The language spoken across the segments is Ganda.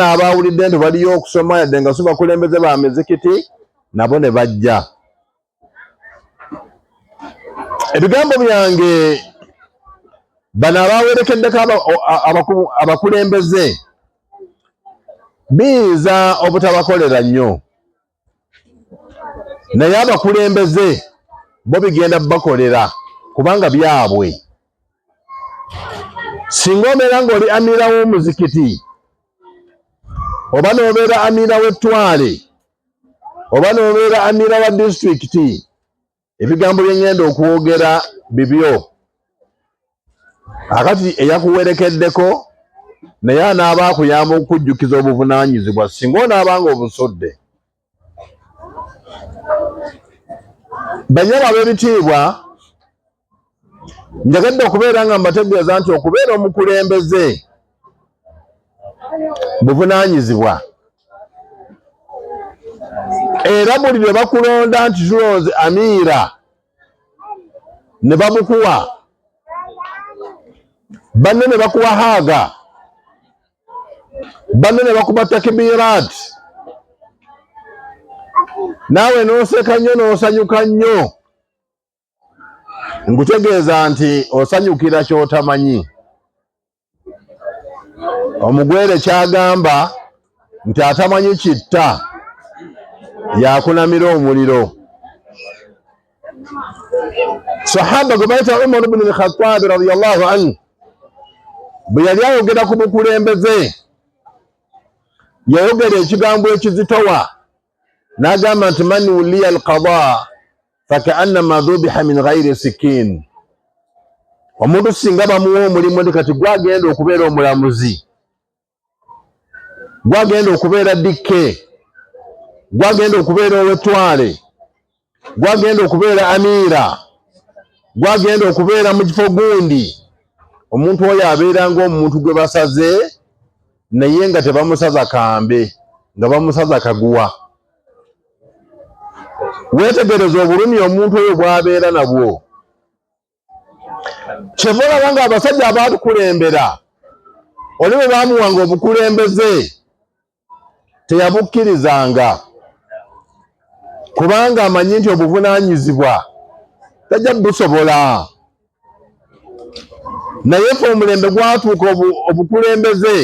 bonna abawulidde nti baliyo okusoma yadde nga bakulembeze ba mizikiti nabo ne bajja. Ebigambo byange bano abawerekeddeko abakulembeze biyinza obutabakolera nnyo, naye abakulembeze bo bigenda bakolera kubanga byabwe. Singa obeera ng'oli amiira w'omuzikiti, oba n'obeera amiira w'ettwale, oba n'obeera amiira wa disitulikiti, ebigambo bye ngenda okwogera bibyo. Akati eyakuwerekeddeko naye anaaba akuyamba okukujjukiza obuvunaanyizibwa singa onaabanga obusodde. Banyama ab'ebitiibwa, njagadde okubeera nga mbategeeza nti okubeera omukulembeze buvunaanyizibwa, era buli lwe bakulonda nti tulonze amiira ne babukuwa, banne ne bakuwa haaga, banne ne bakuba takibiraat, naawe n'oseka nnyo n'osanyuka nnyo, nkutegeeza nti osanyukira ky'otamanyi. Omugwere kyagamba nti atamanyi kitta yakunamira omuliro. Sahaba gwe bayita Umar ibn al-Khattab radiyallahu anhu bwe yali ayogera ku bukulembeze, yayogera ekigambo ekizitowa n'agamba nti man wuliya al-qada fakaannama dhubiha min ghairi sikin. Omuntu singa bamuwa omulimu ndi kati gwagenda okubeera omulamuzi, gwagenda okubeera dikke, gwagenda okubeera ow'ettwale, gwagenda okubeera amiira, gwagenda okubeera mu kifo gundi, omuntu oyo abeera ng'omuntu gwe basaze naye nga tebamusaza kambe, nga bamusaza kaguwa. Weetegereza obulumi omuntu oyo bw'abeera nabwo. Kyeva olaba nga abasajja abaatukulembera oli bwe baamuwanga obukulembeze teyabukkirizanga, kubanga amanyi nti obuvunaanyizibwa tajja busobola. Naye ffe omulembe gwatuuka obukulembeze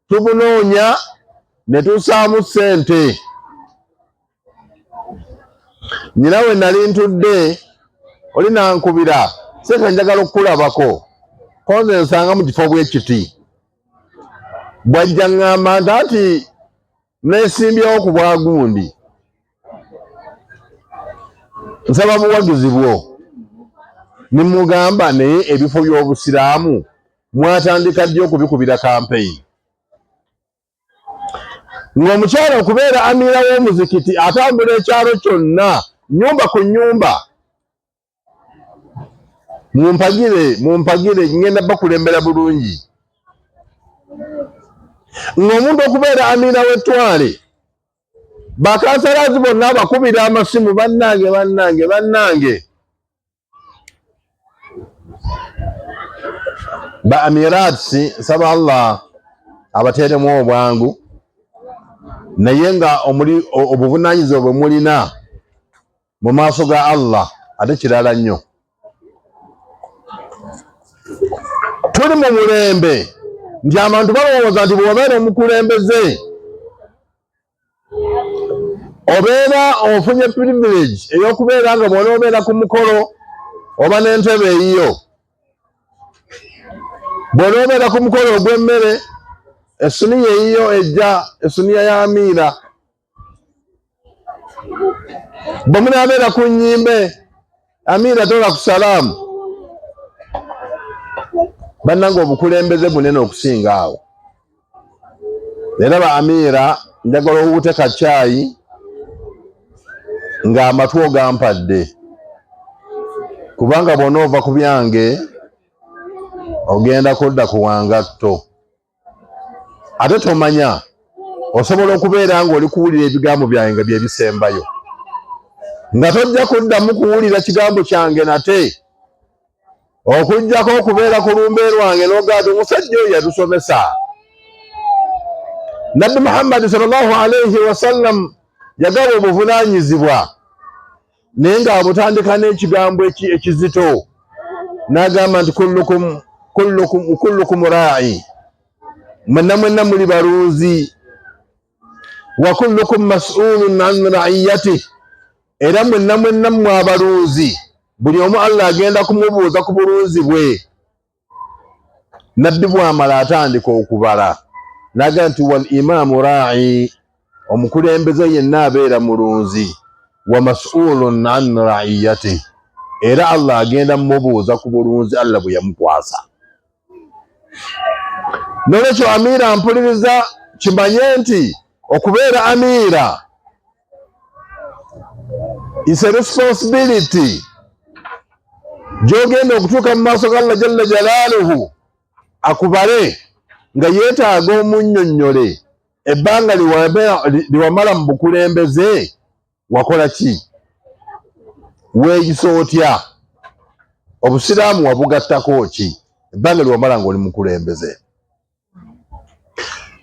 tubunoonya ne tussaamu ssente. Nyinawe nali ntudde oli nankubira, sente njagala okukulabako, konze nsanga mu kifo bwe kiti. Bw'ajja ŋŋamba nti neesimbyewo ku bwagundi, nsaba buwagizi bwo. Nimugamba naye ebifo by'obusiraamu mwatandika ddi okubikubira kampeyini? Ng'omukyala okubeera amiira w'omuzikiti atambula ekyalo kyonna nnyumba ku nnyumba, mumpagire ngenda bakulembera bulungi. Ng'omuntu okubeera amiira w'ettwale, bakansalazi bonna abakubira amasimu, bannange. Ba amiraatsi nsaba Allah abateeremu obwangu, naye nga obuvunaanyizibwa bwe mulina mu maaso ga Allah ate kirala nnyo. Tuli mu mulembe nti abantu balowooza nti bw'obeera omukulembeze obeera ofunye privilege ey'okubeera nga bw'ona obeera ku mukolo oba n'entebe eyiyo, bw'ona obeera ku mukolo ogw'emmere essuniya eyiyo ejja, essuniya ya amiira, bwe munaabeera ku nnyimbe amiira tola ku salaamu. Bannange obukulembeze bunene okusinga awo. Era ba amiira njagala owute ka caayi ng'amatu ogampadde, kubanga bw'ona ova ku byange ogenda kudda ku wangatto. Ate tomanya osobola okubeera ng'oli kuwulira ebigambo byange nga bye bisembayo, nga tojja kuddamu kuwulira kigambo kyange nate, okujjako okubeera ku lumbe lwange n'ogaati omusajja oyo yatusomesa. Nabbi Muhammad sallallahu alayhi wa sallam yagawa obuvunanyizibwa naye nga abutandika n'ekigambo ekizito n'agamba nti kullukum ra'i, mwenna muli balunzi, wa kullukum mas'ulun an ra'iyatihi, era mwenna mmwe abalunzi, buli omu Allah agenda kumubuuza ku bulunzi bwe. Nabbi bw'amala atandika okubala n'agamba nti wal imaamu ra'i, omukulembeze yenna abeera mulunzi, wa mas'ulun an ra'iyatihi, era Allah agenda mumubuuza ku bulunzi Allah bwe yamukwasa. Nolwekyo amiira mpuliriza kimanye nti okubeera amiira is a responsibility gy'ogenda okutuuka mu maaso ga Allah jalla jalaaluhu akubale nga yeetaaga omunnyonnyole ebbanga liwamala mu bukulembeze wakola ki, weeyisa otya, obusiraamu wabugattako ki, ebbanga liwamala ng'oli mukulembeze.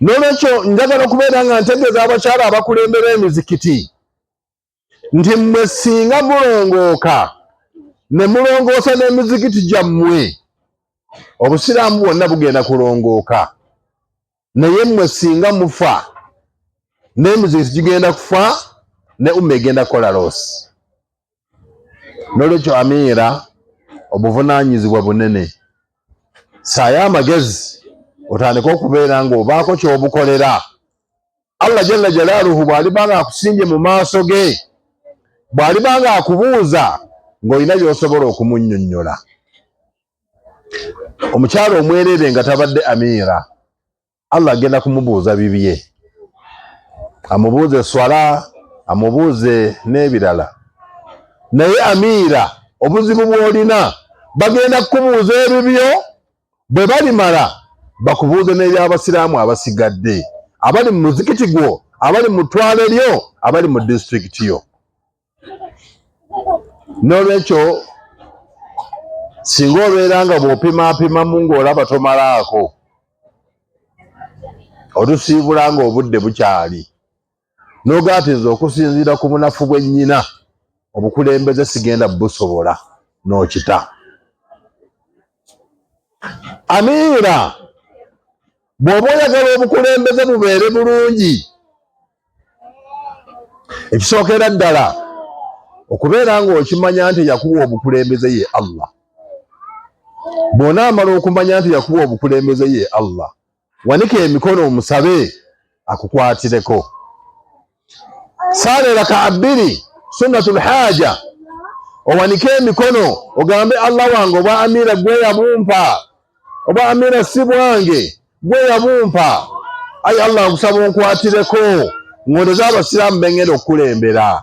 Nolwekyo njagala okubeera nga ntegeeza abakyala abakulembera emizikiti nti mmwe singa mulongooka ne mulongoosa n'emizikiti gyammwe, obusiraamu bwonna bugenda kulongooka, naye mmwe singa mufa n'emizikiti gigenda kufa, ne umma egenda kukola loosi. Nolwekyo amiira obuvunaanyizibwa bunene. Saayo amagezi otandika okubeera ng'obaako ky'obukolera. Allah jalla jalaaluhu bw'alibanga akusimbye mu maaso ge, bw'alibanga akubuuza ng'olina by'osobola okumunnyonnyola. Omukyala omwerere nga tabadde amiira, Allah agenda kumubuuza bibye, amubuuze swala, amubuuze n'ebirala. Naye amiira obuzibu bw'olina bagenda kukubuuza ebibyo, bwe balimala bakubuuze n'ebyabasiraamu abasigadde, abali mu muzikiti gwo, abali mu ttwale lyo, abali mu disitulikiti yo. Nolwekyo singa obeera nga bw'opimaapimamu ng'olaba tomalaako, olusiibula ng'obudde bukyali, n'ogaatiza okusinziira ku bunafu bw'ennyina, obukulembeze sigenda busobola n'okita. Amiira bw'oba oyagala obukulembeze bubeere bulungi, ekisookera ddala okubeera ng'okimanya nti yakuwa obukulembeze ye Allah. Bw'onaamala okumanya nti yakuwa obukulembeze ye Allah, wanika emikono omusabe akukwatireko. Saala raka 2 sunnatul haaja, owanike emikono ogambe Allah wange oba amiira gwe yabumpa, oba amiira si bwange gwe yabumpa, ayi Allah nkusaba onkwatireko, ngondeze abasiraamu bengenda okukulembera.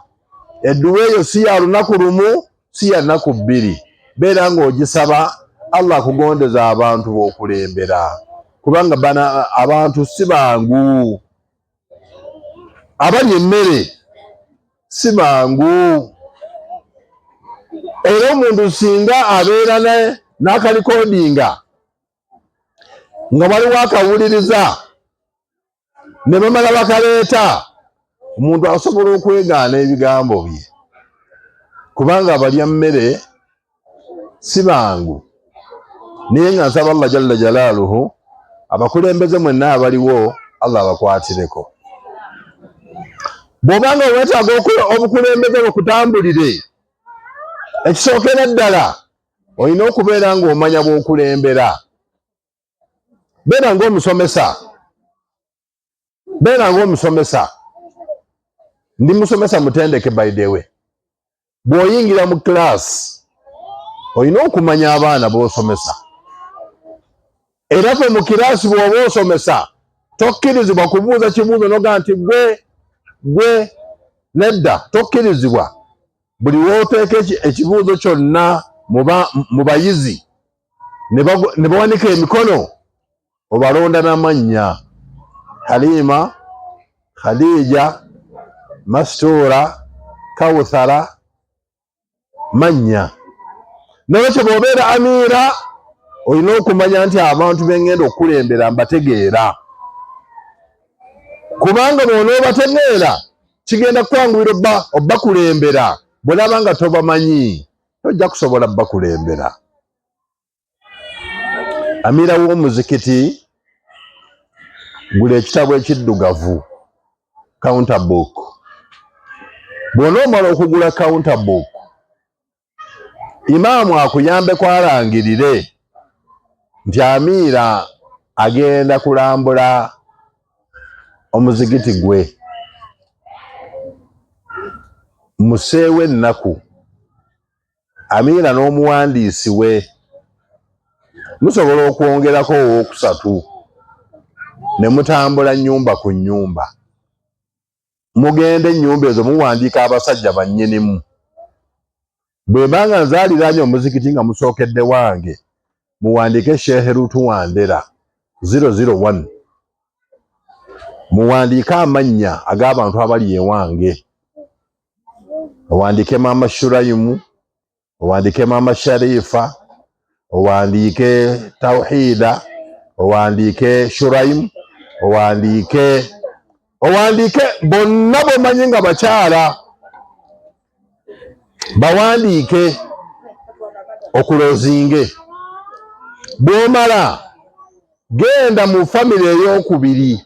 Edduwa eyo si ya lunaku lumu, si ya nnaku 2, beera ng'ogisaba Allah akugondeza abantu b'okulembera, kubanga bana abantu si bangu, abalya emmere si bangu. Era omuntu singa abeera n'akalikodinga nga waliwo akawuliriza ne bamala bakaleeta, omuntu asobola okwegaana ebigambo bye, kubanga abalya mmere si bangu. Naye nga nsaba Allah jalla jalaaluhu abakulembeze mwenna abaliwo Allah abakwatireko. Bw'obanga weetaaga obukulembeze bukutambulire, ekisookera ddala olina okubeera ng'omanya bw'okulembera. Beera ng'omusomesa. Ndi musomesa mutendeke by the way. Bw'oyingira mu class olina okumanya abaana b'osomesa. Era fe mu kiraasi bw'oba osomesa tokkirizibwa kubuuza kibuuzo noga nti gwe nedda, tokkirizibwa. Buli wooteeka ekibuuzo kyonna mu bayizi ne bawanika emikono, obalonda n'amannya: Halima, Khadija, Mastuura, Kawuthara, mannya. Nolwekyo bw'obeera amiira olina okumanya nti abantu bengenda okukulembera mbategeera. kubanga bw'onoobategeera kigenda kwanguira obbakulembera. Bw'olaba nga tobamanyi tojja kusobola bbakulembera. Amira w'omuzikiti gula ekitabo ekiddugavu, counter book. Bw'onoomala okugula counter book, imaamu akuyambe kwarangirire nti Amira agenda kulambula omuzikiti gwe. Museewe ennaku Amira n'omuwandiisi we musobola okwongerako owookusatu ne mutambula nnyumba ku nnyumba. Mugende ennyumba ezo muwandiika abasajja bannyinimu. Bwe banga nzaaliraanye omuzikiti nga musookedde wange, muwandiike Sheikh Rutu Wandera 001. Muwandiike amannya ag'abantu abali ewange. Owandiike Maama Shurayimu, owandiike Maama Sharifa, owandiike Tawhida, owandiike Shurayimu, owandiike bonna bomanyi nga bakyala. Bawandiike okulozinge. Bw'omala genda mu famire ey'okubiri,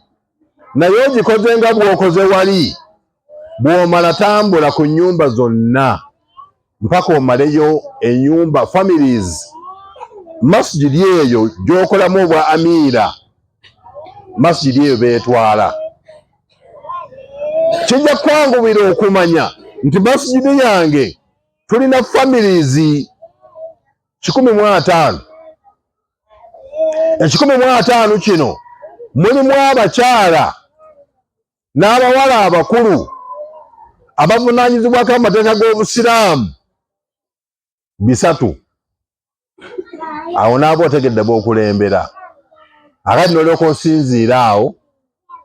naye ogikoze nga bw'okoze wali. Bw'omala tambula ku nnyumba zonna mpaka omaleyo ennyumba families. Masjidi eyo gy'okolamu obwa Amira, masjidi eyo beetwala. Kijja kwangubira okumanya nti masjidi yange tulina families 150. 150 kino mulimu abakyala n'abawala abakulu abavunaanyizibwako amateeka g'Obusiraamu 3. Awo naaba otegedde b'okulembera. Akati n'olyoka osinziira awo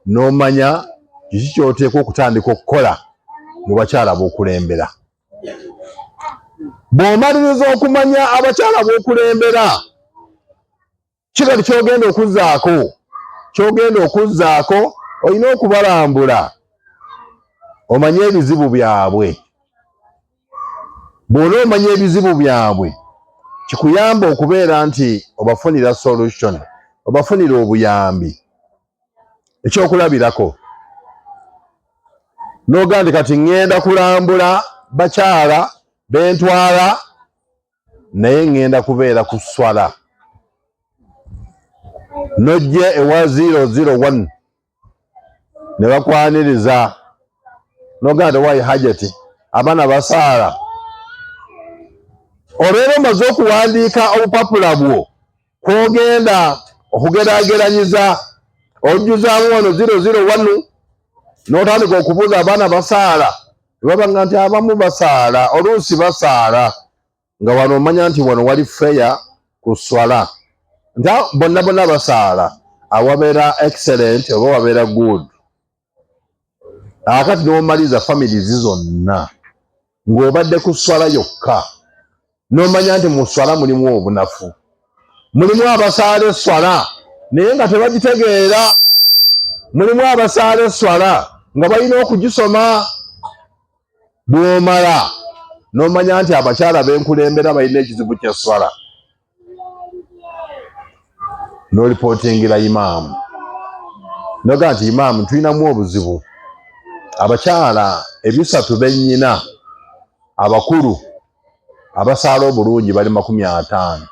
n'omanya kiki ky'oteekwa okutandika okukola mu bakyala b'okulembera. Bw'omaliriza okumanya abakyala b'okulembera, kikati ky'ogenda okuzzaako, olina okubalambula omanye ebizibu byabwe. Bw'onoomanya ebizibu byabwe, kikuyamba okubeera nti obafunira solution, obafunira obuyambi. Ekyokulabirako, n'ogamba nti kati ŋŋenda kulambula bakyala bentwala, naye ŋŋenda kubeera ku swala. Nojje ewa 001 ne bakwaniriza, n'ogamba nti wayi hajati abaana basaala. Olw'era omaze okuwandiika obupapula bwo kw'ogenda okugeraageranyiza, ojjuzaamu wano 001 n'otandika okubuuza abaana basaala. Babanga nti abamu basaala, oluusi basaala, nga wano omanya nti wano wali feya ku swala. Nti bonna basaala, awabeera excellent oba wabeera good. Akati n'omaliza families zonna ng'obadde ku swala yokka, n'omanya nti mu swala mulimu obunafu. Mulimu abasaala eswala naye nga tebagitegeera. Mulimu abasaala eswala nga balina okugisoma. Bw'omala n'omanya nti abakyala b'enkulembera balina ekizibu ky'eswala, n'olipootingira imaamu. Noga nti imaamu tulinamu obuzibu. Abakyala 3 bennyina abakulu abasaala obulungi bali 50.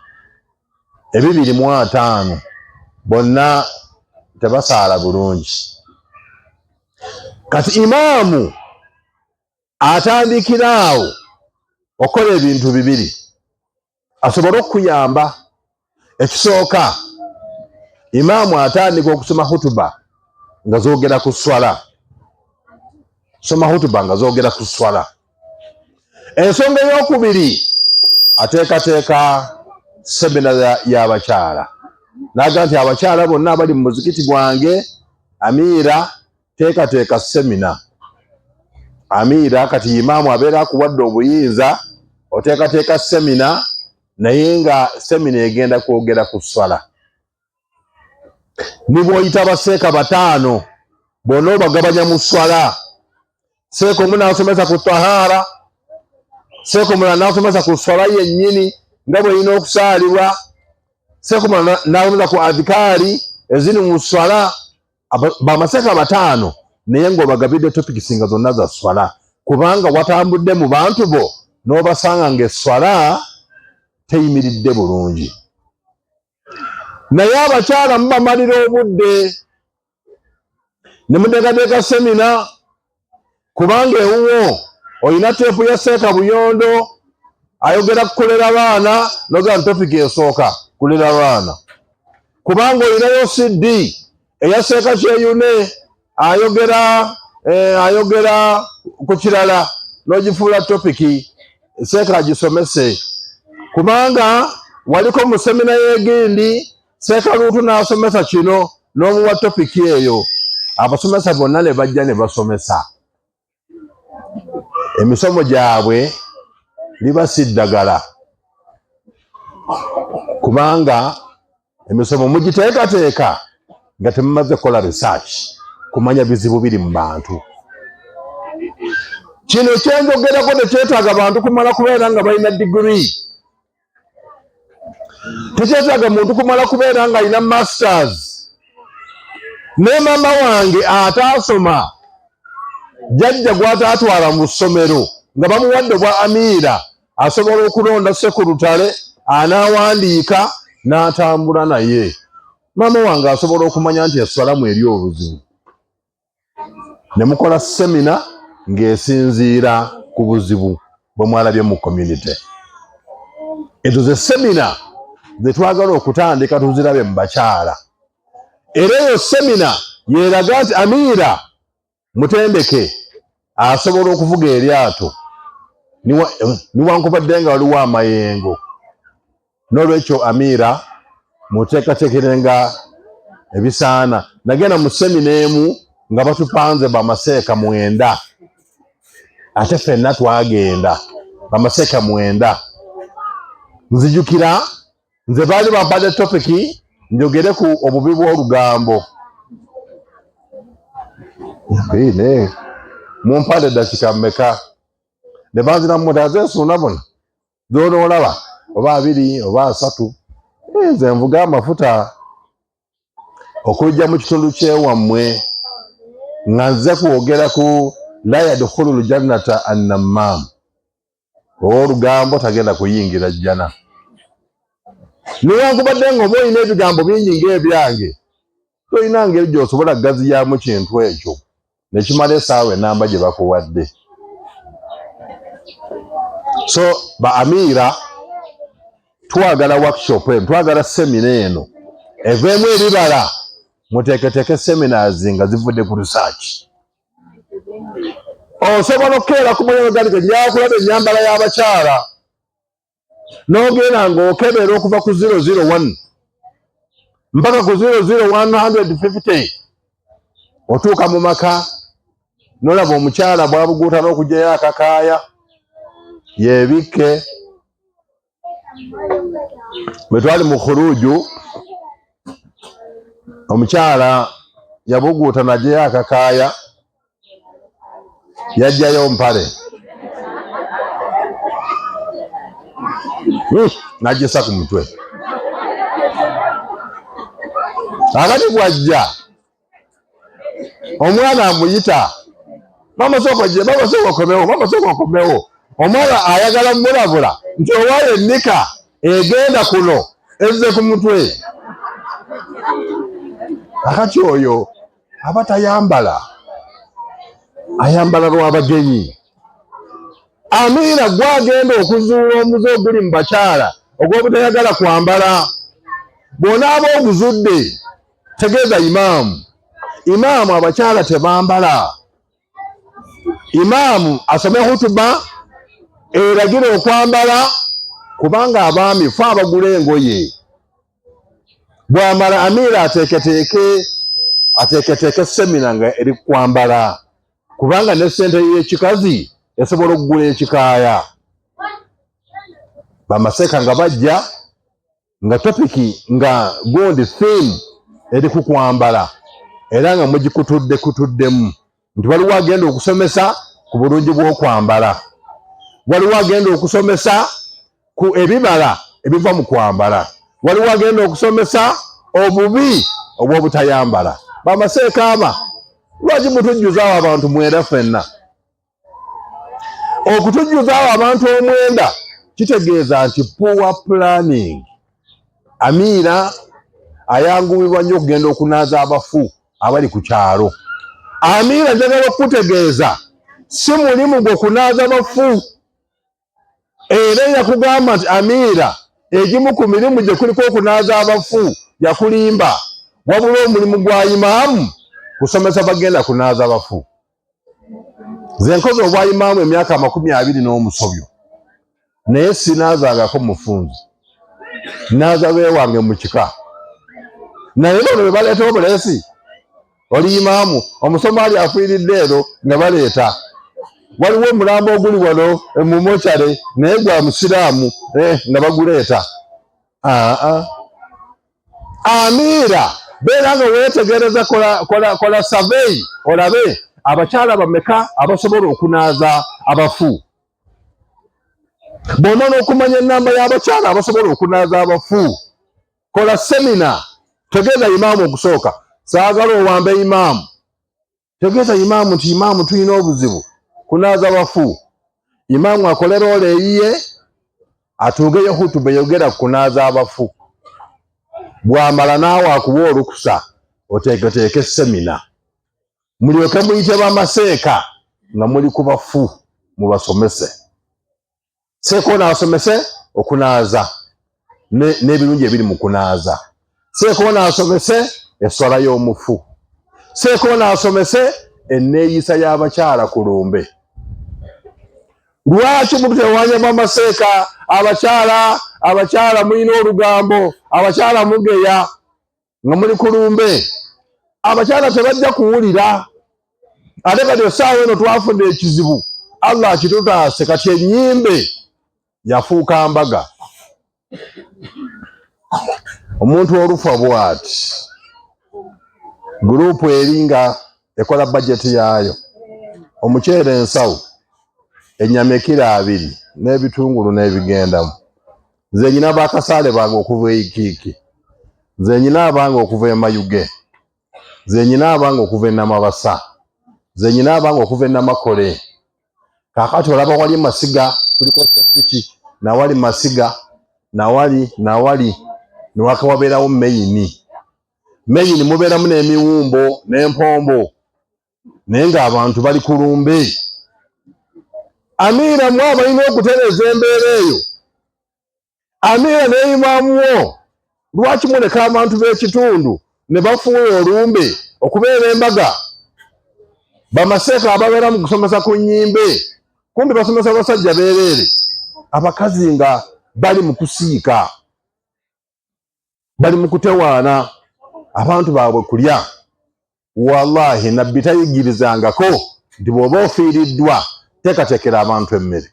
205 bonna tebasaala bulungi. Kati imaamu atandikira awo okola ebintu 2 asobole okuyamba. Ekisooka, imaamu atandika okusoma hutuba nga zoogera ku swala. Soma hutuba nga zoogera ku swala. Ensonga ey'okubiri, ateekateeka semina y'abakyala. N'agamba nti abakyala bonna abali mu muzikiti gwange, Amira teekateeka semina. Amira kati imaamu abeera akuwadde obuyinza, oteekateeka semina, naye nga semina egenda kwogera ku swala. Ni bw'oyita baseeka 5 bono bagabanya mu swala. Seeko omu n'asomesa ku tahara, seeko omulala n'asomesa ku swala yennyini nga bw'erina okusaalibwa, seeko omulala n'asomesa ku adhikaari eziri mu swala. Bamaseeka bataano naye ng'obagabidde topikisi nga zonna za swala, kubanga watambudde mu bantu bo n'obasanga ng'esswala teyimiridde bulungi. Naye abakyala mubamalira obudde ne muteekateeka semina, kubanga ewuwo olina teepu ya Seeka Buyondo ayogera ku kulera abaana n'ogera mu topiki esooka kulera abaana, kubanga olinayo CD eya Seeka Kyeyune ayogera ku kirala n'ogifuula topiki Seeka agisomese, kubanga waliko mu semina y'egindi Seeka Luutu n'asomesa kino n'omuwa topiki eyo. Abasomesa bonna ne bajja ne basomesa. Emisomo gyabwe liba si ddagala, kubanga emisomo mugiteekateeka nga temumaze kukola research kumanya bizibu biri mu bantu. Kino kyenjogerako tekyetaaga bantu kumala kubeera nga balina degree. Tekyetaaga muntu kumala kubeera nga alina masters. Ne mama wange ataasoma jjajja gw'ataatwala mu ssomero nga bamuwadde bwa amiira asobola okulonda sekurutale anaawandiika n'atambula naye. Mama wange asobola okumanya nti esswalamu eri obuzibu. Ne mukola semina ng'esinziira ku buzibu bwe mwalabye mu community. Ezo ze semina ze twagala okutandika tuzirabe mu bakyala. Era eyo semina yeeraga nti amiira mutendeke asobola okuvuga eryato niwankubadde nga waliwo amayengo. N'olwekyo amiira muteekateekerenga ebisaana. Nagenda mu semina emu nga batupanze bamaseeka 9 ate ffenna twagenda bamaseeka 9. Nzijukira nze baali bampadde topiki njogere ku obubi bw'olugambo. Mumpadde dakika mmeka ne banzira mu moto azeesuuna bona z'onoolaba oba 2 oba 3. Nze nvuga amafuta okujja mu kitundu kyewammwe nga nze kwogera ku la yadkhulul jannata annammaam. Olugambo tagenda kuyingira jjana. Newankubadde ng'oba olina ebigambo bingi ng'ebyange tolina ngeri gy'osobola kugaziyaamu kintu ekyo ne kimala essaawa ennamba gye bakuwadde. So ba amiira twagala workshop eno, twagala semina eno eveemu ebibala. Muteeketeeke seminars nga zivudde ku research. Osobola okukeera ku mulimu gani gye kulaba ennyambala y'abakyala n'ogenda ng'okebera okuva ku 001 mpaka ku 00150 otuuka mu maka n'olaba omukyala bw'abuguuta n'okugyayo akakaaya yeebikke. Bwe twali mu khuruuju omukyala yabuguuta n'agyayo akakaaya yajjayo mpale n'agisa ku mutwe. Akati bw'ajja omwana amuyita, mama sooka gye, mama sooka okomewo, mama sooka okomewo. Omwana ayagala mulabula nti owaayo ennika egenda kuno ezze ku mutwe. Akati oyo aba tayambala, ayambala lw'abagenyi. Amiira gwagenda okuzuula omuze oguli mu bakyala ogw'obutayagala kwambala. Bw'onaaba oguzudde tegeeza imaamu. Imaamu abakyala tebambala. Imaamu asome hutuba eragire okwambala, kubanga abaami fe abagula engoye. Bw'amala amiira ateeketeeke semina nga eri kwambala, kubanga ne ssente y'ekikazi esobola okugula ekikaaya. Bamaseeka nga bajja nga topiki nga gundi theme eri ku kwambala. era nga mugikutuddemu nti waliwo agenda okusomesa ku bulungi bw'okwambala, waliwo agenda okusomesa ku ebibala ebiva mu kwambala, waliwo agenda okusomesa obubi obw'obutayambala. Bamaseeka aba lwaki mutujjuzaawo abantu mwenda ffenna? Okutujjuzaawo abantu omwenda kitegeeza nti poor planning. Amiira ayanguwibwa nnyo okugenda okunaaza abafu abali ku kyalo. Amiira njagala okutegeeza si mulimu gwe kunaaza bafu. Era yakugamba nti Amiira egimu ku mirimu gye kuliko okunaaza abafu yakulimba, wabula omulimu gwa imaamu kusomesa bagenda kunaaza bafu. Nze nkoze obwa imaamu emyaka 20 naye sinaazangako mufunzi, naaza beewange mu kika. Naye bano bwe baleeta obuleesi, oli imaamu omusomaali afiiridde ero nga baleeta. Waliwo omulambo oguli wano mu mochare naye gwa musiraamu nga baguleeta. Amiira beera nga weetegereza, kola survey olabe abakyala bameka abasobola okunaaza abafu. Bw'omala okumanya ennamba y'abakyala abasobola okunaaza abafu, kola semina. Tegeeza imaamu okusooka, saagala owambe imaamu. Tegeeza imaamu nti imaamu tulina obuzibu kunaaza abafu. Imaamu akole roole eyiye, atuugeyo hutuba eyogera ku kunaaza abafu. Bw'amala naawe akuwa olukusa oteeketeeke semina. Mulyoke muyite bamaseeka nga muli ku bafu mubasomese. Seeko naasomese okunaaza n'ebirungi ebiri mu kunaaza. Seeko naasomese eswala y'omufu. Seeko naasomese enneeyisa y'abakyala ku lumbe. Lwaki mutewanya bamaseeka? Abakyala mulina olugambo, abakyala mugeya nga muli ku lumbe. Abakyala tebajja kuwulira. Ate kati essaawa eno twafudde ekizibu, Allah kitutaase, kati ennyimbe yafuuka mbaga. Omuntu olufa bw'ati, guruupu eringa ekola bajeti yaayo, omuceere ensawo, ennyama ekiro 2 n'ebitungulu n'ebigendamu. Nze nyina bakasaale bange okuva Ikiiki, nze nyina abange okuva e Mayuge, nze nyina abange okuva e Namabasa, nze nyina abange okuva e Namakole. Kaakati olaba wali Masiga kuliko Sepiki, nawali Masiga, nawali niwaka wabeerawo Meyini. Meyini mubeeramu n'emiwumbo n'empombo, naye ng'abantu bali ku lumbe. Amiira mwe abalina okutereeza embeera eyo. Amiira ne imaamu wo, lwaki muleka abantu b'ekitundu ne bafuula olumbe okubeera embaga? Bamaseeka ababeera mu kusomesa ku nnyimbe, kumbi basomesa basajja beereere. Abakazi nga bali mu kusiika, bali mu kutewaana abantu baabwe kulya. Wallahi nabbi tayigirizangako nti bw'oba ofiiriddwa teekateekera abantu emmere.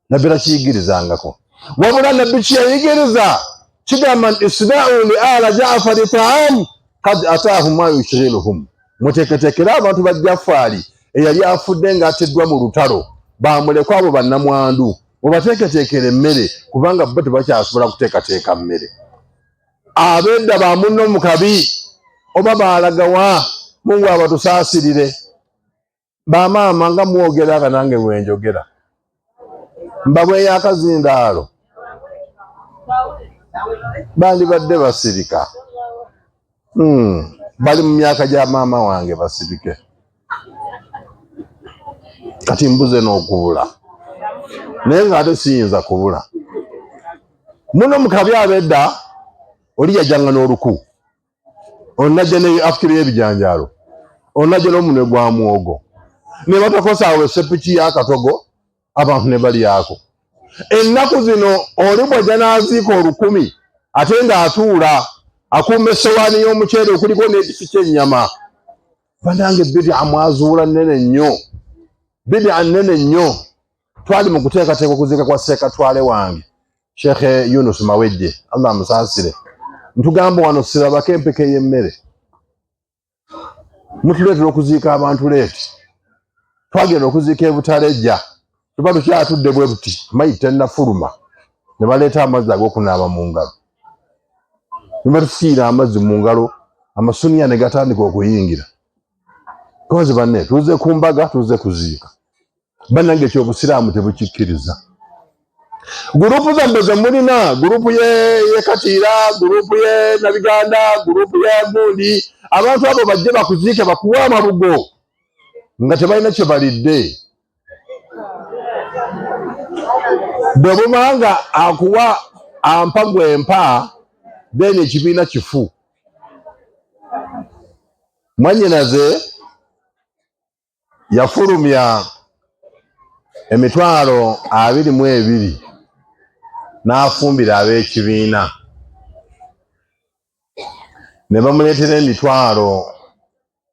Nabbi takiyigirizangako. Wabula nabbi kiyayigiriza kigamba nti isna'u li ala Jaafari ta'am kad ataahum ma yushghiluhum. Muteeketeekera abantu ba Jaafari eyali afudde ng'ateddwa mu lutalo, bamulekwa abo bannamwandu, mubateeketeekera emmere kubanga bo tebakyasobola kuteekateeka mmere. Abedda ba munno mu kabi oba baalagawa, Mungu abatusaasirire. Bamaama nga mwogera nga nange bwenjogera, mbabweyo akazindaalo, bandibadde basirika. Bali mu myaka gya maama wange basirike. Kati mbuze n'okubula, naye ng'ate siyinza kubula. Muno mu kabi abedda oli yajjanga n'oluku, onajja ne afukiro y'ebijanjaalo, onajja n'omunwe gwa mwogo, ne batakosa awo Sepiki y'akatogo, abantu ne balyako. Ennaku zino oli bw'ajja n'aziika 1000 ate ng'atuula akuuma essowaani y'omuceere okuliko n'ekifi ky'ennyama. Banange bidia mwazuula nnene nnyo, bidia nnene nnyo. Twali mu kuteekateeka okuziika kwa Sseekatwale wange Sheikh Yunus Mawejje, Allah amusaasire. Ntugamba wano sirabako empeke y'emmere. mutuleetera okuziika abantu leeti twagenda okuziika ebutalejja tuba tukyatudde bwe buti mayi tennafuluma ne baleeta amazzi ag'okunaaba mu ngalo ne batufiira amazzi mu ngalo amasuniya ne gatandika okuyingira kozi banne tuze ku mbaga tuze kuziika bannange ekyobusiraamu tebukikkiriza gurupu zambe ze mulina gurupu ye Katiira gurupu ye Nabiganda gurupu ye Gundi abantu abo bajje bakuziike bakuwa amabugo nga tebalina kye balidde bwe bumanga akuwa ampa gwempa then ekibiina kifu mwannyinaze yafulumya emitwalo 22 n'afumbira ab'ekibiina ne bamuleetera emitwalo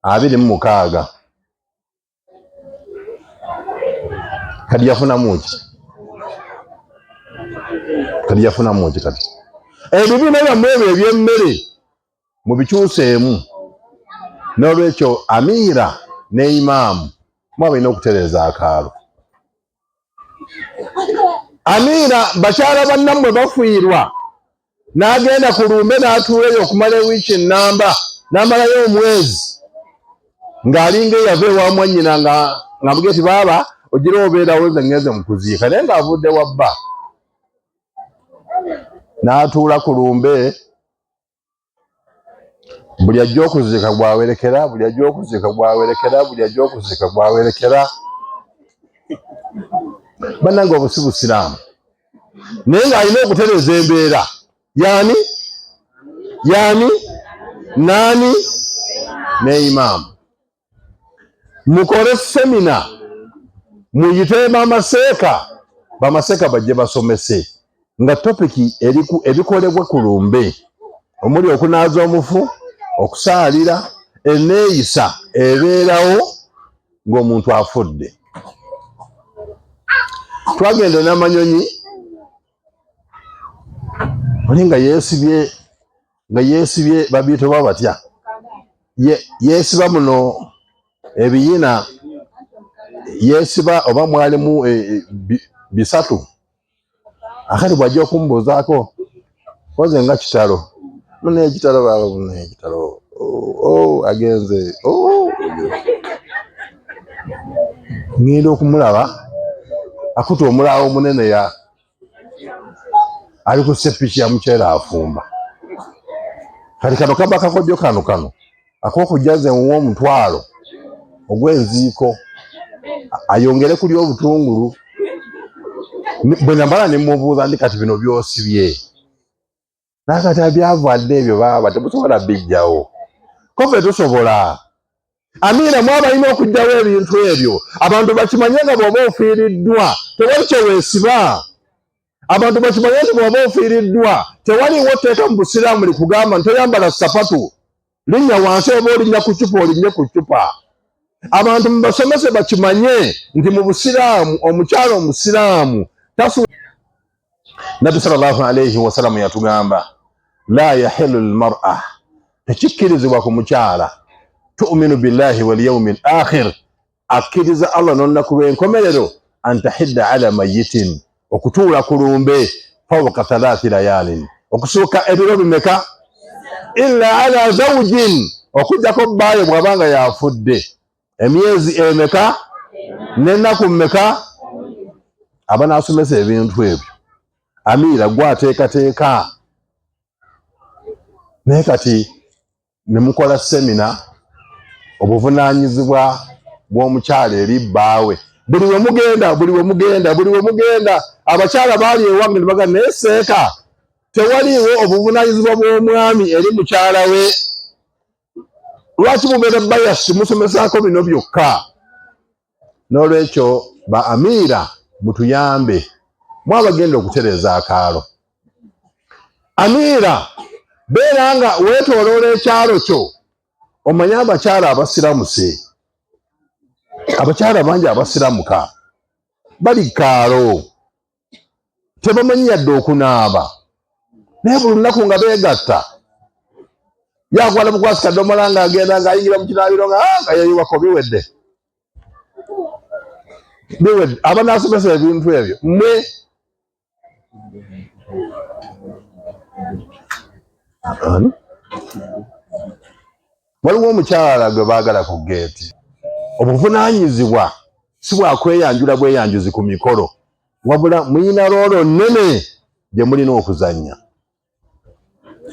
26 kati yafunamu ki kati ebibiina byammwe ebyo eby'emmere mubikyuseemu n'olwekyo amiira ne imaamu mwabalina okutereeza akaalo amiira bakyala bannammwe bafiirwa n'agenda ku lumbe n'atuulayo okumala ewiiki ennamba n'amalayo omwezi ng'alinga eyava ewa mwannyina nga mbuge ti baaba ogira obeerawo nze ngeze mu kuziika naye ng'avudde wabba n'atuula ku lumbe buli ajja okuziika gwawerekera buli ajja okuziika gwawerekera buli ajja okuziika gwawerekera bannange obusi busiraamu naye ng'alina okutereeza embeera yaani naani ne imaamu mukole semina muyite bamaseeka bajje basomese nga topiki ebikolebwa ku lumbe omuli okunaaza omufu okusaalira eneeyisa ebeerawo ng'omuntu afudde twagenda n'amanyonyi oli nga yeesibye babiyita oba batya yeesiba muno ebiyina yeesiba oba mwalimu bisatu akati bw'ajja okumubuuzaako koze nga kitalo munekitalo baaba munekitalo agenze ngenda okumulaba akuta omulaawo omunene ali ku sepiki ya muceere afumba kati kano kaba kakodyo kano ak'okujaza enwa omutwalo ogw'enziiko ayongere kulya obutungulu bwe nambala ne mubuuza ndi kati bino byosibye nakati abyavadde ebyo baaba temusobola bijjawo kove tusobola amiira mwabalina okujjawo ebintu ebyo abantu bakimanye nga bw'oba ofiiriddwa tewali kyeweesiba abantu bakimanye nti bw'oba ofiiriddwa tewaliwo tteeka mu busiraamu likugamba ntoyambala sapatu linnya wansi oba olinnya ku cupa olinnye ku cupa abantu mubasomese bakimanye nti mu busiraamu omukyalo omusiraamu nabbi sallallahu alayhi wasallam yatugamba la yahilu lmar'a tekikkirizibwa ku mukyala tu'minu billahi wal yawmi al akhir akkiriza Allah n'olunaku lw'enkomerero antahidda ala mayitin okutuula ku lumbe fawqa 3 layaalin okusuuka ebiro bimeka illa ala zawjin okujjako bbaayo bw'abanga yafudde emyezi emeka n'ennaku mmeka abanaasomesa ebintu ebyo amiira gwateekateeka naye kati ne mukola semina obuvunaanyizibwa bw'omukyala eri bbaawe buli we mugenda abakyala baali ewange ne bagamba naye seeka tewaliiwo obuvunaanyizibwa bw'omwami eri mukyala we lwaki mubeera bayasi musomesaako bino byokka n'olwekyo ba amiira mutuyambe mwabagenda okutereeza akaalo amiira beera nga weetooloola ekyalo kyo omanye abakyala abasiramuse abakyala bangi abasiramuka bali kaalo tebamanyi yadde okunaaba naye buli lunaku nga beegatta yakwala mukwasi kadomola nga agenda ng'ayingira mu kinaabiro nga yayiwako biwedde abanaasomesa ebintu ebyo mmwe waliwo omukyala gwe baagala ku geeti. Obuvunaanyizibwa si bwakweyanjula bweyanjuzi ku mikolo, wabula muyina loolo nnene gye mulina okuzannya.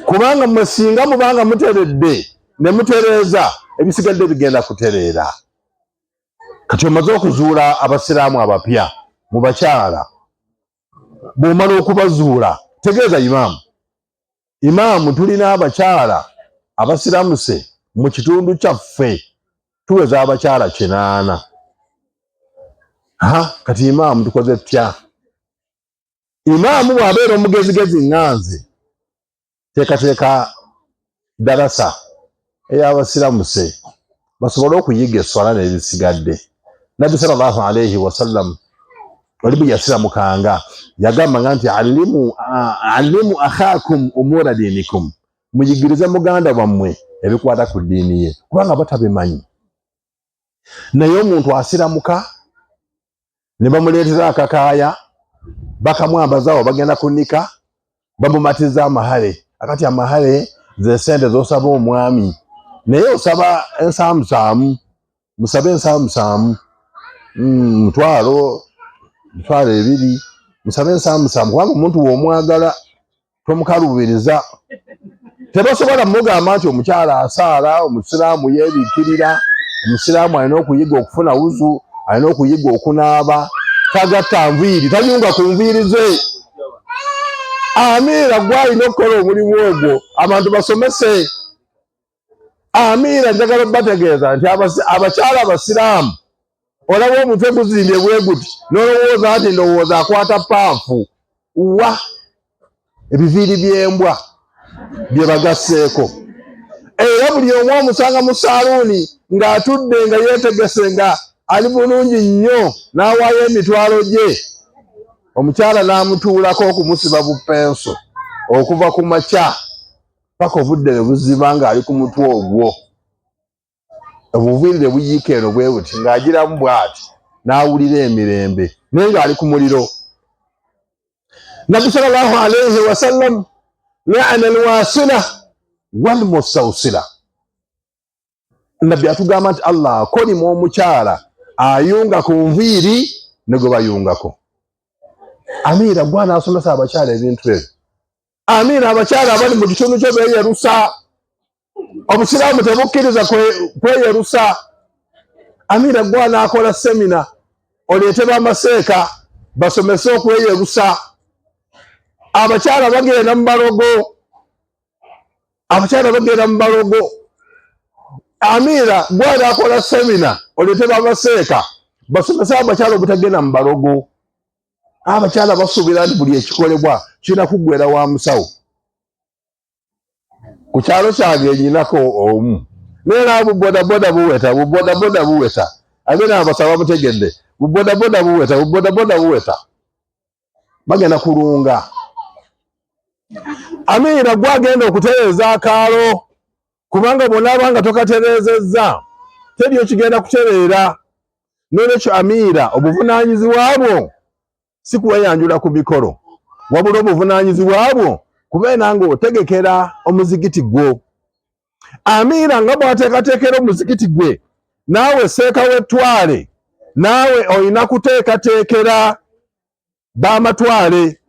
Kubanga mmwe singa mubanga muteredde ne mutereeza, ebisigadde bigenda kutereera. Kati omaze okuzuula abasiraamu abapya mu bakyala, bw'omala okubazuula tegeeza imaamu tulina abakyala abasiramuse mu kitundu kyaffe tuweza abakyala 8. Kati imaamu tukoze tutya? Imaamu bw'abeera omugezigezi ŋŋanze, teekateeka darasa ey'abasiramuse basobole okuyiga esswala n'ebisigadde. Nabbi sallallahu alayhi wasallam wali bwe yasiramukanga yagambanga nti allimu akhaakum umura dinikum, muyigirize muganda wammwe ebikwata ku ddiini ye, kubanga batabimanyi. Naye omuntu asiramuka ne bamuleetera akakaaya bakamwambazaawo bagenda kunika bamumatiza amahale. Akati amahale ze sente z'osaba omwami, naye osaba ensaamusaamu, musabe ensaamusaamu mitwalo 2 musabe ensaamusaamu, kubanga omuntu w'omwagala tomukaluubiriza. Tebasobola mugamba nti omukyala asaala, omusiraamu yeebikirira, omusiraamu alina okuyiga okufuna wuzu, alina okuyiga okunaaba, tagatta nviiri, tanyunga ku nviiri ze. Amiira gwalina okukola omulimu ogwo, abantu basomese. Amiira njagala bategeeza nti abakyala abasiraamu olaba omutwe guzimbye bwe guti n'olowooza nti ndowooza akwata paafu, wa ebiviiri by'embwa bye bagasseeko. Era buli omu omusanga mu saaluuni ng'atudde nga yeetegese nga ali bulungi nnyo n'awaayo emitwalo gye, omukyala n'amutuulako okumusiba bupenso okuva ku makya paka obudde ne buziba ng'ali ku mutwe ogwo. Obuviiri ne buyiika eno bwe buti ng'agiramu bw'ati n'awulira emirembe naye ng'ali ku muliro. Nabbi sallallahu alayhi wasallam la'ana alwasila wal mustawsila. Nabbi atugamba nti Allah akolima omukyala ayunga ku nviiri ne gwe bayungako. Amiira gwe anaasomesa abakyala ebintu ebyo. Amiira abakyala abali mu kitundu kyo beeyerusa. Obusiraamu tebukkiriza kweyerusa. Amiira gwe anaakola semina oleete bamaseeka basomese okweyerusa. Abakyala bagenda mu balogo. Amiira gwe anaakola semina oleete bamaseeka basomese abakyala obutagenda mu balogo. Abakyala basuubira nti buli ekikolebwa kirina kuggwera wa musawo. Ku kyalo kyange nyinako omu naye naabo bubodaboda buweta ate n'abasaba bamutegedde bubodaboda buweta bagenda kulunga. Amiira gwagenda okutereeza akaalo, kubanga bw'onaaba nga tokatereezezza teri okigenda kutereera. N'olwekyo amiira obuvunaanyizibwa bwo si kuweyanjula ku mikolo, wabula obuvunaanyizibwa bwo kubeera nga otegekera omuzikiti gwo. Amiira nga bw'ateekateekera omuzikiti gwe, naawe seeka w'ettwale naawe olina kuteekateekera b'amatwale.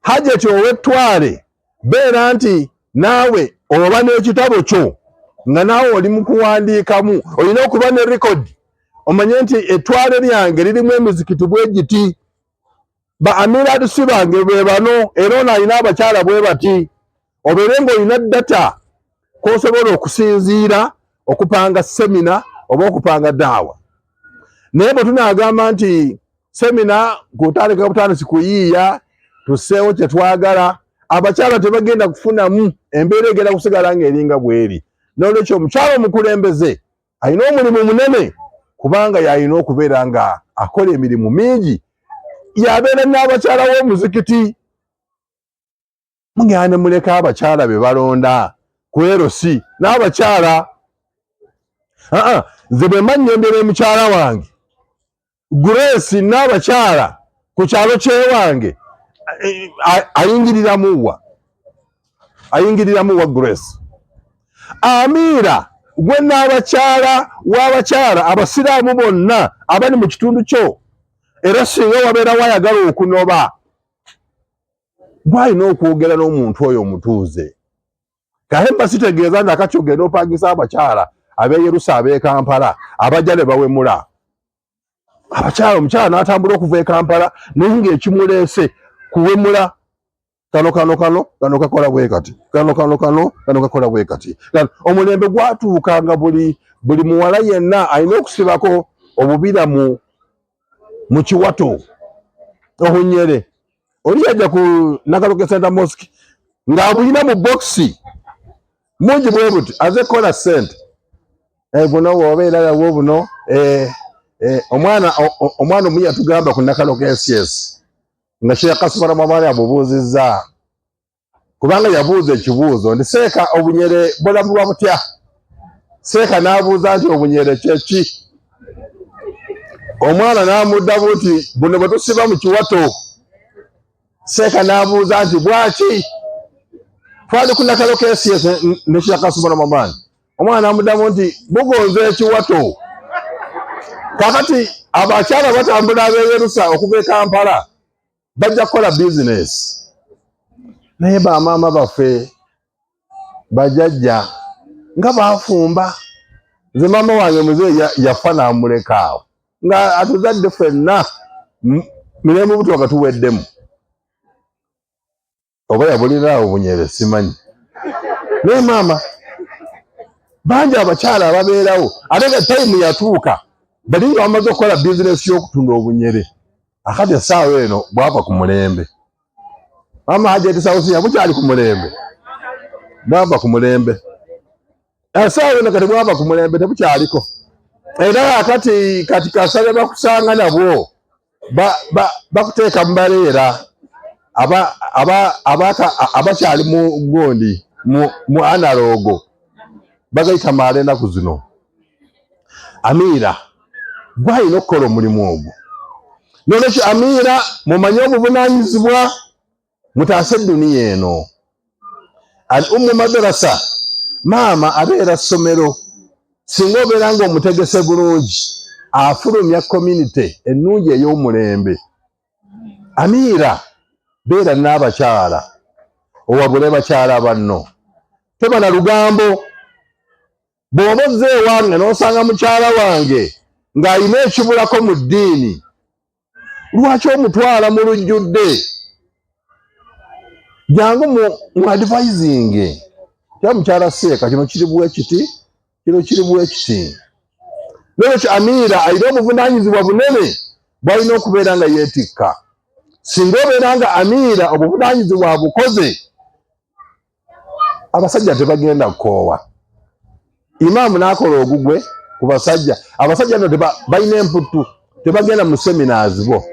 Hajati ow'ettwale beera nti naawe oba n'ekitabo kyo nga naawe oli mu kuwandiikamu, olina okuba ne rekodi omanye nti ettwale lyange lirimu emizikiti bwe giti. Ba amiralisi bange be bano, era ono alina abakyala bwe bati. Obeere ng'olina data kw'osobola okusinziira okupanga semina oba okupanga daawa. Naye bwe tunaagamba nti semina kutandika butandisi kuyiiya tusseewo kye twagala, abakyala tebagenda kufunamu, embeera egenda kusigala ng'eringa bw'eri. N'olwekyo omukyala omukulembeze alina omulimu munene, kubanga y'alina okubeera nga akola emirimu mingi. Yabeera n'abakyala w'omuzikiti. Mugenda ne muleka abakyala be balonda ku kuero si n'abakyala nze bwe manyembere mukyala wange Grace n'abakyala ku kyalo kyewange ayingiriramuwa Grace. Amira gwe n'abakyala w'abakyala abasiraamu bonna abali mu kitundu kyo era singa wabeera wayagala okunoba gwalina okwogera n'omuntu oyo omutuuze. Kahemba sitegeeza nti akati ogenda opangisa abakyala ab'e Yerusa ab'e Kampala abajja ne bawemula. Omukyala n'atambula okuva e Kampala naye ng'ekimuleese kuwemula kano kakola bwe kati kano kakola bwe kati. Omulembe gwatuukanga buli muwala yenna alina okusibako obubira mu kiwato obunyere. Oli yajja ku Nakaloke Center Mosque ng'abulina mu bokisi mungi bwe buti aze kola ssente. Buno bw'obeera yawo buno omwana omu yatugamba ku Nakaloke SCS nga Sheikh Kasumala Mwamali amubuuzizza kubanga yabuuza ekibuuzo nti Seeka obunyere bulabulwa butya? Seeka n'abuuza nti obunyere kyeki? Omwana n'amuddamu nti buno bwe tusiba mu kiwato. Seeka n'abuuza nti bwaki? Twali ku Nakaloke SCS ne Sheikh Kasumala Mwamali. Omwana n'amuddamu nti bugonze ekiwato. Kakati abakyala batambula ab'e Yerusa okuva e Kampala bajja kukola bizinesi. Naye bamaama baffe bajajja nga bafumba. Nze maama wange muzeeyi yafa n'amuleka awo nga atuzadde ffenna mirembe buto nga tuweddemu. Oba yabuliraawo obunyere simanyi. Naye maama bangi abakyala ababeerawo ate nga tayimu yatuuka bali nga bamaze okukola bizinesi y'okutunda obunyere. Akati essaawa eno bwava ku mulembe. Maama Hajati Sausiya bukyali ku mulembe. Bwava ku mulembe. Essaawa eno kati bwava ku mulembe tebukyaliko. Era akati kati kasale bakusanga nabwo bakuteeka mu baleera abakyali mu gondi mu analogo bagayita maale ennaku zino. Amira gwalina okukola omulimu ogwo. Nolwekyo Amira mumanye obuvunaanyizibwa mutaase duniya eno. Al ummu madrasa maama abeera ssomero singa obeera nga omutegese bulungi afulumya community ennungi ey'omulembe. Amira beera n'abakyala owabule bakyala banno. Teba na lugambo. Bw'oba ozze ewange n'osanga mukyala wange ng'alina ekibulako mu ddiini, lwaki omutwala mu lujjudde? Jangu mu advising. Kya mukyala Seeka kino kiri bwe kiti, kino kiri bwe kiti. Nolwekyo Amira alina obuvunaanyizibwa bunene bw'alina okubeera nga yeetikka. Singa obeera nga Amira obuvunaanyizibwa abukoze, abasajja tebagenda kukoowa. Imaamu n'akola ogugwe ku basajja. Abasajja no balina emputtu tebagenda mu seminars bo.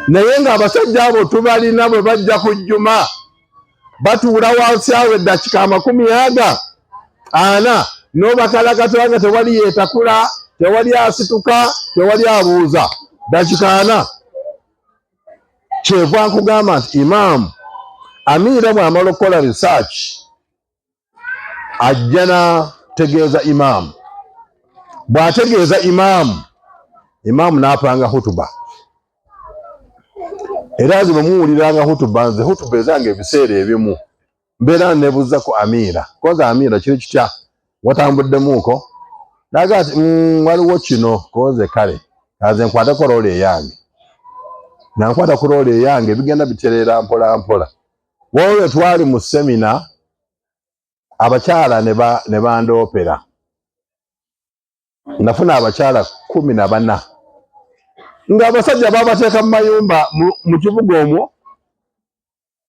Naye ng'abasajja abo tubalina bwe bajja ku jjuma batuula wansi awo eddakiika 40 n'obakalakatira nga tewali yeetakula, tewali asituka, tewali abuuza. Dakiika 4. Kyeva nkugamba nti Imaamu Amira bw'amala okukola research ajja nategeeza Imaamu. Bw'ategeeza Imaamu, Imaamu n'apanga hutuba. Era zino muwuliranga hutuba, nze hutuba ezange ebiseera ebimu mbeera nebuuza ku Amira. Koza Amira kiri kitya watambuddemuuko? Naga ati waliwo kino koze kale kaze nkwata ku rooli eyange. Nankwata ku rooli eyange bigenda bitereera mpola mpola. Wowe twali mu semina abakyala ne bandoopera. Nafuna abakyala 14 ng'abasajja babateeka mu mayumba mu kibuga omwo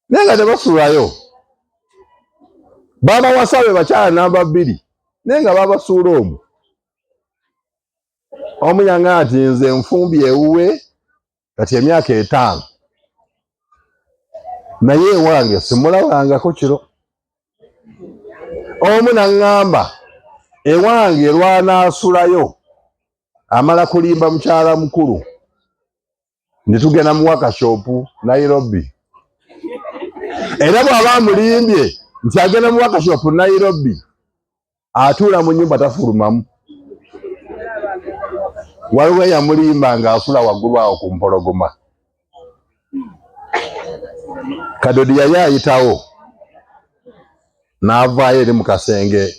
naye nga tebasuulayo. Babawasa be bakyala namba 2 naye nga babasuula omwo. Omu yange ati nze nfumbye ewuwe kati emyaka 5 naye ewange simulabangako kiro. omu n'angamba ewange lwanaasulayo amala kulimba mukyala mukulu nitugenda mu workshop Nairobi era bw'aba amulimbye nti agenda mu workshop Nairobi atuula mu nnyumba tafulumamu waliwo eyamulimba ng'asula waggulu awo ku mpologoma. Kadodi yali ayitawo n'avaayo eri mu kasenge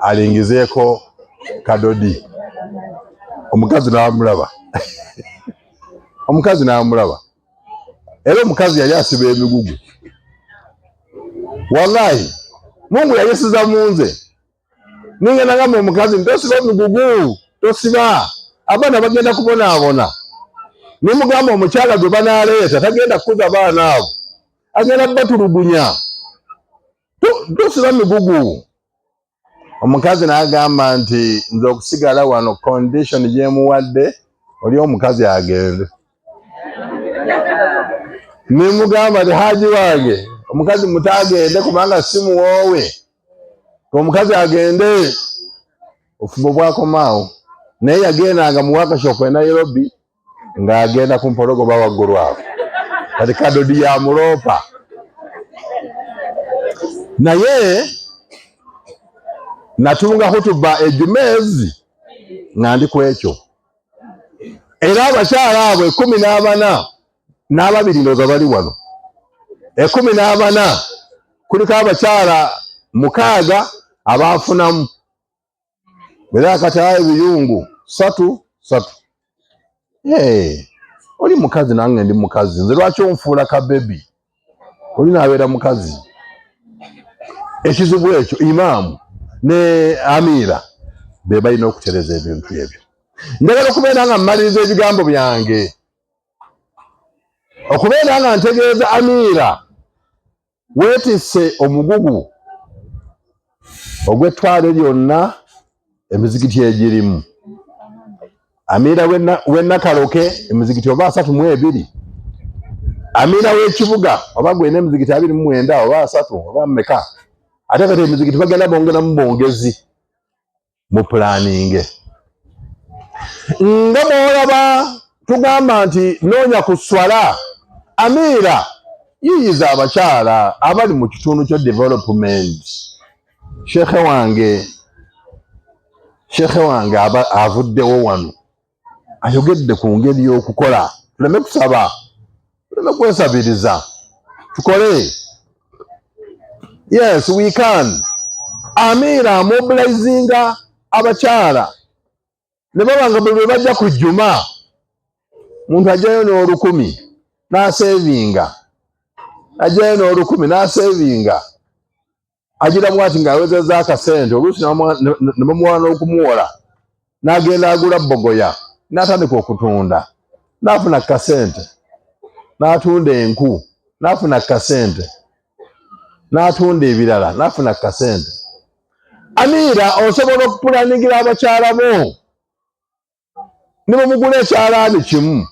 alingizeeko Kadodi. Omukazi n'amulaba omukazi n'amulaba era omukazi yali asiba emigugu. Wallahi Mungu yayesiza munze ningenda ngamba omukazi ntosiba emigugu tosiba abaana bagenda kubonaabona. Nimugamba omukyala gwe banaleeta tagenda kukuza baana abo agenda batulugunya tosiba migugu. Omukazi n'agamba nti nze okusigala wano condition gyemuwadde oli omukazi agende. Nimugamba nti haji wange omukazi mutagende kubanga simuwoowe omukazi agende. Ofubo bwakomaawo naye yagendanga mu workshop e Nairobi ng'agenda ku mpologoma waggulu awo kati Kadodi yamuloopa. Naye natunga hutuba ejumeezi nga ndi ku ekyo era abakyala abo 14 n'ababiri ndowooza bali wano 14 kuliko abakyala 6 abaafunamu bera kati ayo biyungu 3. Oli mukazi nange ndi mukazi nze lwaki onfuula ka bebi oli naabeera mukazi. Ekizibu ekyo Imaamu ne Amira be balina okutereza ebintu ebyo. Njagala okubeera nga mmaliriza ebigambo byange okubeera nga ntegeeza Amira weetisse omugugu ogw'ettwale lyonna emizikiti egirimu. Amira w'Ennakaloke emizikiti oba 32, Amira w'ekibuga oba gwena emizikiti 29 oba 3 oba mmeka. Ate kati emizikiti bagenda bongera mu bongezi mu planning. Nga mwolaba tugamba nti noonya ku swala Amira yiyiza abakyala abali mu kitundu kya development. Shekhe wange avuddewo wano ayogedde ku ngeri y'okukola. Tuleme kusaba, tuleme kwesabiriza, tukole. Yes, we can. Amira mobilizinga abakyala ne babanga bwe bajja ku Juma muntu ajjayo n'olukumi n'asevinga ajjayo n'olukumi n'asevinga agira bwati ng'awezezza akasente oluusi ne bamuwa n'okumuwola n'agenda agula bbogoya n'atandika okutunda n'afuna kasente n'atunda enku n'afuna kasente n'atunda ebirala n'afuna kasente. Amira osobola okupulanigira abakyala bo ne bamugula ekyalaani kimu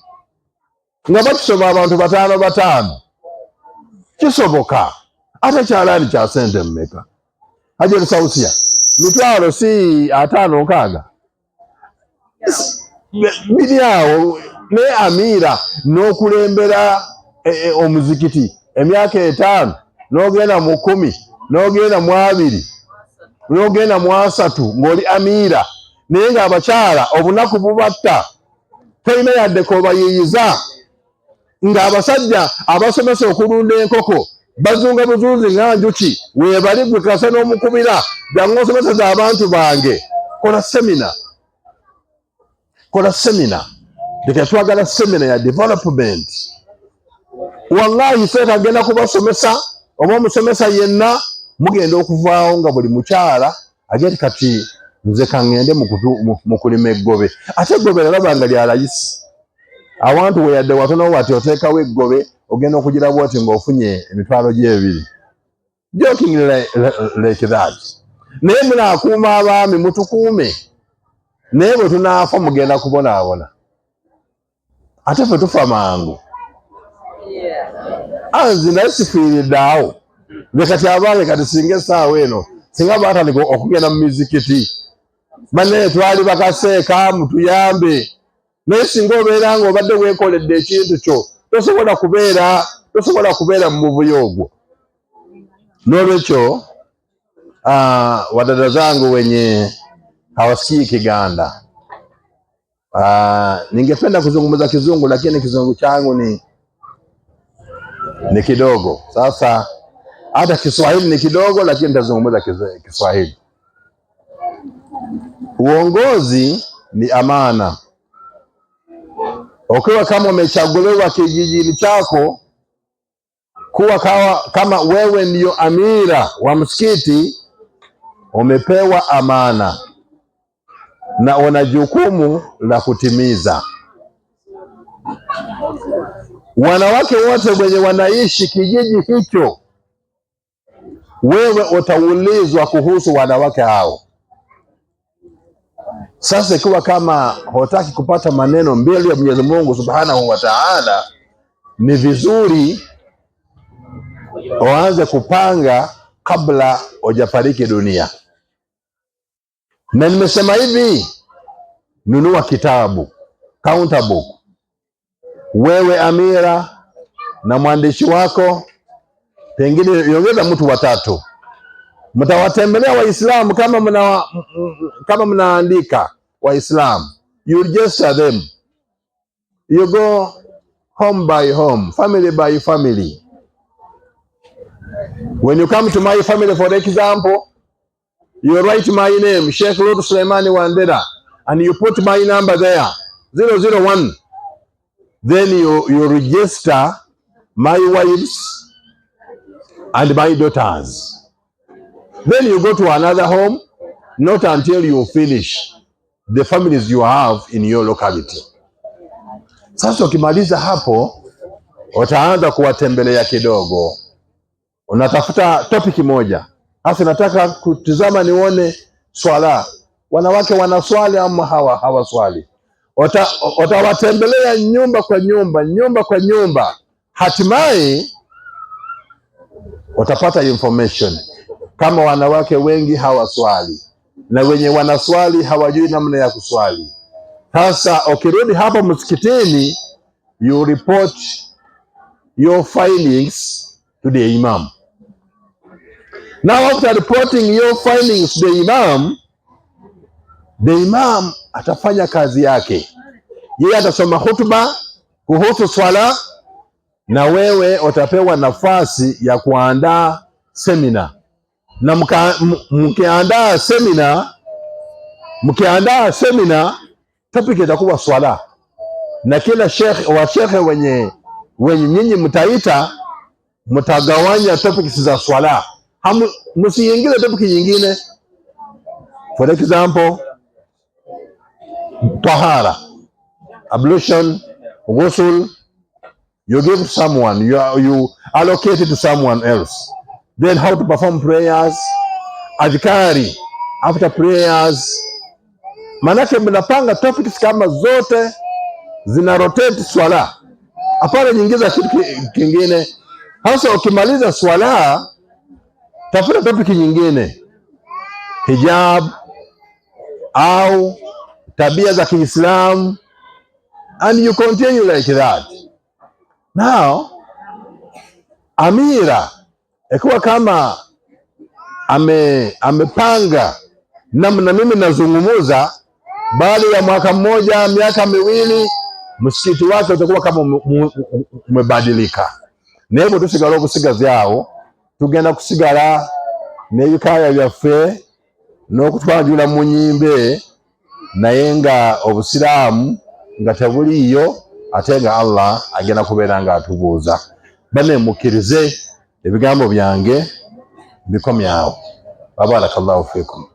nga bakisoba abantu 5 kisoboka. Ate ekyalaani kya sente mmeka? Hajeri Sausia 50 si 5 biri awo. Ne Amira n'okulembera omuzikiti emyaka 5 n'ogenda mu 10 n'ogenda mu 2 n'ogenda mu 3 ng'oli Amira naye ng'abakyala obunaku bubatta tolina yadde kobayiyiza ng'abasajja abasomesa okulunda enkoko bazunga buzunzi nga njuki weebali gwe kasa n'omukubira jangu osomeseza abantu bange. Kola semina leka twagala semina ya development. Wallahi seeta agenda kubasomesa oba omusomesa yenna mugenda okuvaawo nga buli mukyala agenti kati nze kangende mu kulima eggobe. Ate eggobe nalaba nga lya layisi awantu weyadde watono wati oteekawo eggobe ogenda okugira bwoti ng'ofunye emitwalo gye2. Joking like that. Naye munaakuuma abaami mutukuume naye bwe tunaafa mugenda kubonaabona. Ate ffe tufa mangu. Anzi naye sifiiridde awo. Kati abange kati singa essaawa eno singa batandika okugenda mu mizikiti banne twali bakaseeka mutuyambe naye singa obeera nga obadde weekoledde ekintu kyo tosobola kubeera mu bubuya ogwo. N'olwekyo wadada zangu wenye hawasikii Kiganda, ningependa kuzungumza Kizungu lakini Kizungu changu ni kidogo. Sasa hata Kiswahili ni kidogo lakini nitazungumza Kiswahili. Uongozi ni amana. Ukiwa kama umechaguliwa kijijini chako kuwa kama wewe ndiyo amira wa msikiti, umepewa amana na una jukumu la kutimiza. Wanawake wote wenye wanaishi kijiji hicho, wewe utaulizwa kuhusu wanawake hao. Sasa ikiwa kama hutaki kupata maneno mbele ya Mwenyezi Mungu Subhanahu wa Ta'ala, ni vizuri uanze kupanga kabla hujafariki dunia. Na nimesema hivi, nunua kitabu, counter book. Wewe amira na mwandishi wako, pengine yongeza mtu watatu. Mtawatembelea Waislamu kama mnaandika Waislamu. You register them. You go home by home, family by family. When you come to my family, for example, you write my name, Sheikh Lord Suleimani Wandera, and you put my number there, 001. Then you register my wives and my daughters. Then you go to another home, not until you finish the families you have in your locality. Sasa ukimaliza hapo, utaanza kuwatembelea kidogo. Unatafuta topic moja. Hasa nataka kutizama nione swala. Wanawake wanaswali ama hawaswali. Utawatembelea nyumba kwa nyumba. Hatimaye utapata information kama wanawake wengi hawaswali na wenye wanaswali hawajui namna ya kuswali. Sasa ukirudi hapa msikitini, you report your findings to the imam. Now after reporting your findings to the imam atafanya kazi yake. Yeye atasoma hutuba kuhusu swala na wewe utapewa nafasi ya kuandaa seminar. Na mkiandaa seminar topic itakuwa swala. Na kila shekhe wenye nyinyi mtaita, mtagawanya topics za swala. Msiingize topic nyingine. For example, tahara, ablution, ghusl, you give to someone, you allocate it to someone else. Then how to perform prayers, adhkari after prayers. Manake mnapanga topics kama zote zina rotate swala. Hapana nyingiza kitu kingine. Hasa ukimaliza swala, tafuta topic nyingine. Hijab au tabia za Kiislamu, and you continue like that. Now, amira ikiwa kama amepanga namna mimi nazungumuza, baada ya mwaka mmoja, miaka miwili, msikiti wake utakuwa kama umebadilika. Nebo tusigala okusigaza vyao, tugenda kusigala n'ebikaya byaffe n'okutwanjula mu nnyimbe, naye nga obusiraamu nga tebuliyo, ate nga Allah agenda kubeera nga atubuuza. Bane mukkirize ebigambo byange bikomyawo. Barakallahu fikum.